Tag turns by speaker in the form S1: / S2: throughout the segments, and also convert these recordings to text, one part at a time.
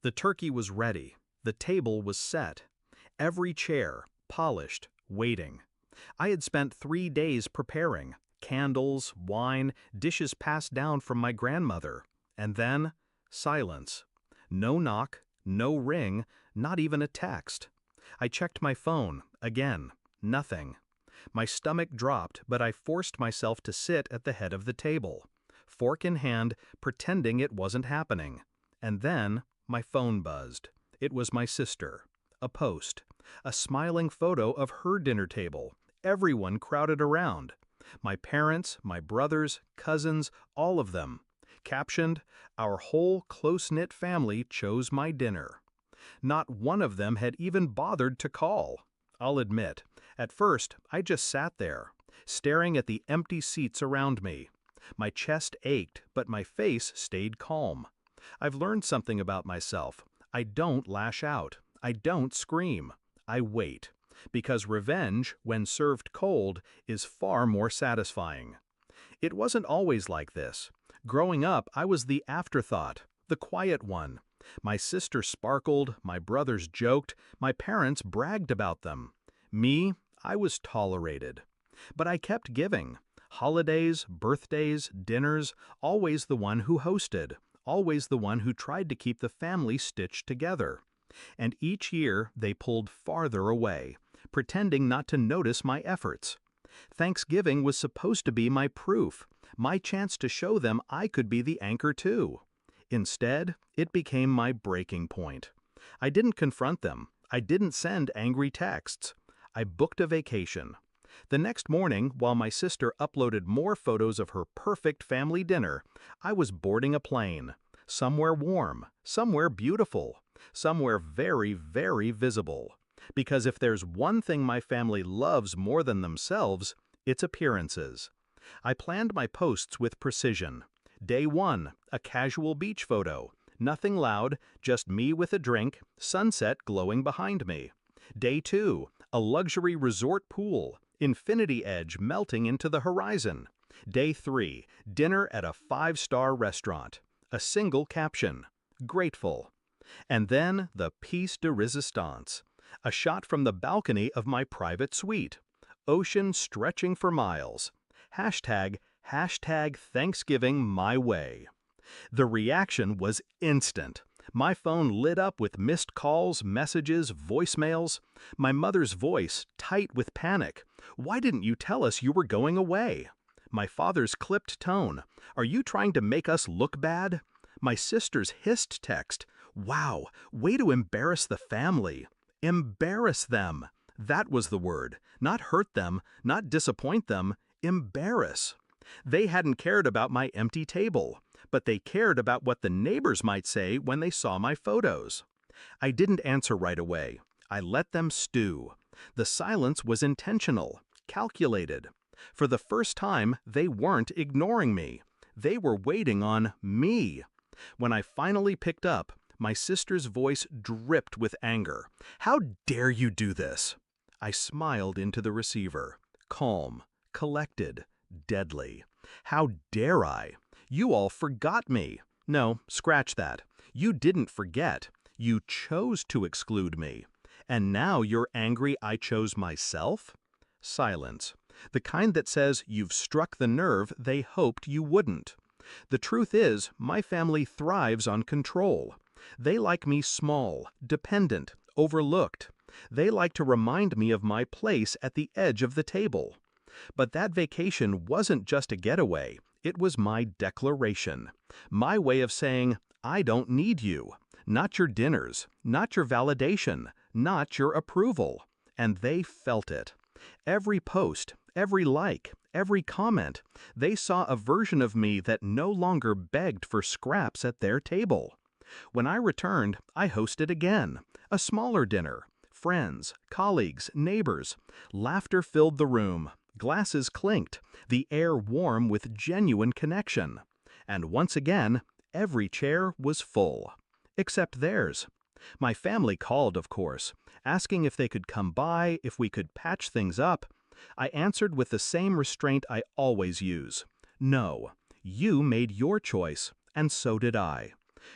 S1: The turkey was ready. The table was set. Every chair, polished, waiting. I had spent 3 days preparing. Candles, wine, dishes passed down from my grandmother. And then, silence. No knock, no ring, not even a text. I checked my phone, again, nothing. My stomach dropped, but I forced myself to sit at the head of the table, fork in hand, pretending it wasn't happening. And then, my phone buzzed. It was my sister. A post. A smiling photo of her dinner table. Everyone crowded around. My parents, my brothers, cousins, all of them. Captioned, "Our whole close-knit family chose my dinner." Not one of them had even bothered to call. I'll admit, at first I just sat there, staring at the empty seats around me. My chest ached, but my face stayed calm. I've learned something about myself. I don't lash out. I don't scream. I wait. Because revenge, when served cold, is far more satisfying. It wasn't always like this. Growing up, I was the afterthought, the quiet one. My sister sparkled, my brothers joked, my parents bragged about them. Me, I was tolerated. But I kept giving. Holidays, birthdays, dinners, always the one who hosted, always the one who tried to keep the family stitched together. And each year they pulled farther away, pretending not to notice my efforts. Thanksgiving was supposed to be my proof, my chance to show them I could be the anchor too. Instead, it became my breaking point. I didn't confront them. I didn't send angry texts. I booked a vacation. The next morning, while my sister uploaded more photos of her perfect family dinner, I was boarding a plane. Somewhere warm, somewhere beautiful, somewhere very, very visible. Because if there's one thing my family loves more than themselves, it's appearances. I planned my posts with precision. Day 1, a casual beach photo. Nothing loud, just me with a drink, sunset glowing behind me. Day 2, a luxury resort pool, infinity edge melting into the horizon. Day 3, dinner at a 5-star restaurant. A single caption, "Grateful." And then the piece de resistance. A shot from the balcony of my private suite. Ocean stretching for miles. Hashtag Thanksgiving my way. The reaction was instant. My phone lit up with missed calls, messages, voicemails. My mother's voice, tight with panic. "Why didn't you tell us you were going away?" My father's clipped tone. "Are you trying to make us look bad?" My sister's hissed text. "Wow, way to embarrass the family." Embarrass them. That was the word. Not hurt them, not disappoint them. Embarrass. They hadn't cared about my empty table, but they cared about what the neighbors might say when they saw my photos. I didn't answer right away. I let them stew. The silence was intentional, calculated. For the first time, they weren't ignoring me. They were waiting on me. When I finally picked up, my sister's voice dripped with anger. "How dare you do this?" I smiled into the receiver, calm, collected, deadly. "How dare I? You all forgot me." No, scratch that. You didn't forget. You chose to exclude me. And now you're angry I chose myself? Silence. The kind that says you've struck the nerve they hoped you wouldn't. The truth is, my family thrives on control. They like me small, dependent, overlooked. They like to remind me of my place at the edge of the table. But that vacation wasn't just a getaway. It was my declaration. My way of saying, I don't need you. Not your dinners, not your validation, not your approval. And they felt it. Every post, every like, every comment, they saw a version of me that no longer begged for scraps at their table. When I returned, I hosted again. A smaller dinner. Friends, colleagues, neighbors. Laughter filled the room. Glasses clinked. The air warm with genuine connection. And once again, every chair was full. Except theirs. My family called, of course, asking if they could come by, if we could patch things up. I answered with the same restraint I always use. No, you made your choice, and so did I.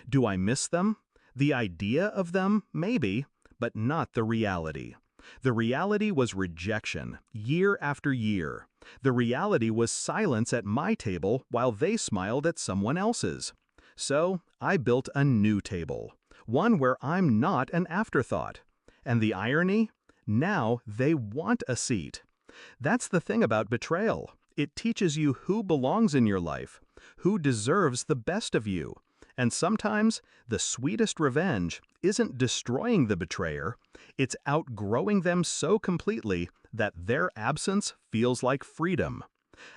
S1: Do I miss them? The idea of them, maybe, but not the reality. The reality was rejection, year after year. The reality was silence at my table while they smiled at someone else's. So, I built a new table, one where I'm not an afterthought. And the irony? Now they want a seat. That's the thing about betrayal. It teaches you who belongs in your life, who deserves the best of you. And sometimes, the sweetest revenge isn't destroying the betrayer, it's outgrowing them so completely that their absence feels like freedom.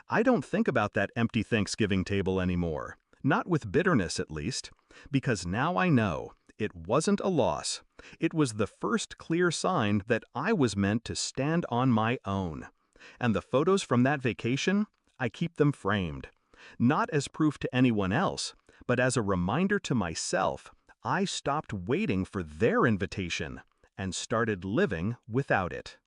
S1: I don't think about that empty Thanksgiving table anymore. Not with bitterness, at least. Because now I know it wasn't a loss. It was the first clear sign that I was meant to stand on my own. And the photos from that vacation, I keep them framed. Not as proof to anyone else, but as a reminder to myself, I stopped waiting for their invitation and started living without it.